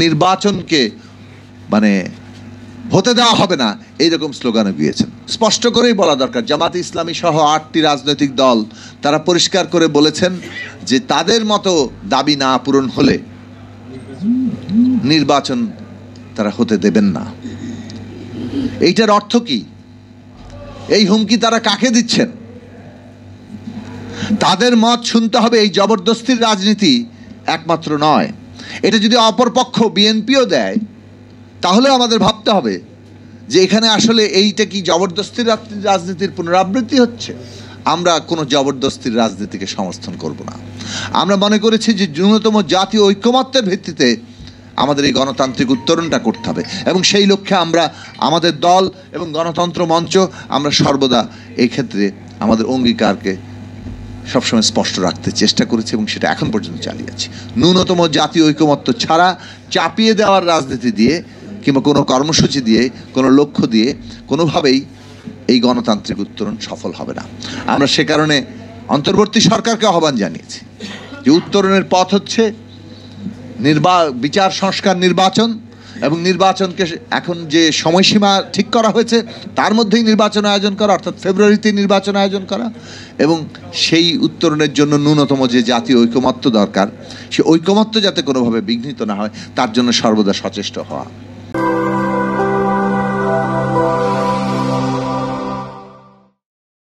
নির্বাচনকে মানে হতে দেওয়া হবে না এইরকম স্লোগানে গিয়েছেন। স্পষ্ট করেই বলা দরকার, জামাতে ইসলামী সহ 8টি রাজনৈতিক দল তারা পরিষ্কার করে বলেছেন যে তাদের মতো দাবি না পূরণ হলে নির্বাচন তারা হতে দেবেন না। এইটার অর্থ কি? এই হুমকি তারা কাকে দিচ্ছেন? তাদের মত শুনতে হবে, এই জবরদস্তির রাজনীতি একমাত্র নয়। এটা যদি অপরপক্ষ বিএনপিও দেয় তাহলে আমাদের ভাবতে হবে যে এখানে আসলে এইটা কি জবরদস্তির রাজনীতির পুনরাবৃত্তি হচ্ছে? আমরা কোনো জবরদস্তির রাজনীতিকে সমর্থন করব না। আমরা মনে করেছি যে ন্যূনতম জাতীয় ঐকমত্যের ভিত্তিতে আমাদের এই গণতান্ত্রিক উত্তরণটা করতে হবে, এবং সেই লক্ষ্যে আমরা আমাদের দল এবং গণতন্ত্র মঞ্চ আমরা সর্বদা এই ক্ষেত্রে আমাদের অঙ্গীকারকে সবসময় স্পষ্ট রাখতে চেষ্টা করেছি এবং সেটা এখন পর্যন্ত চালিয়ে যাচ্ছি। ন্যূনতম জাতীয় ঐকমত্য ছাড়া চাপিয়ে দেওয়ার রাজনীতি দিয়ে কিংবা কোনো কর্মসূচি দিয়ে কোনো লক্ষ্য দিয়ে কোনোভাবেই এই গণতান্ত্রিক উত্তরণ সফল হবে না। আমরা সে কারণে অন্তর্বর্তী সরকারকে আহ্বান জানিয়েছি যে উত্তরণের পথ হচ্ছে বিচার সংস্কার, নির্বাচন, এবং নির্বাচনকে এখন যে সময়সীমা ঠিক করা হয়েছে তার মধ্যেই নির্বাচন আয়োজন করা, অর্থাৎ ফেব্রুয়ারিতে নির্বাচন আয়োজন করা, এবং সেই উত্তরণের জন্য ন্যূনতম যে জাতীয় ঐকমত্য দরকার সে ঐকমত্য যাতে কোনোভাবে বিঘ্নিত না হয় তার জন্য সর্বদা সচেষ্ট হওয়া।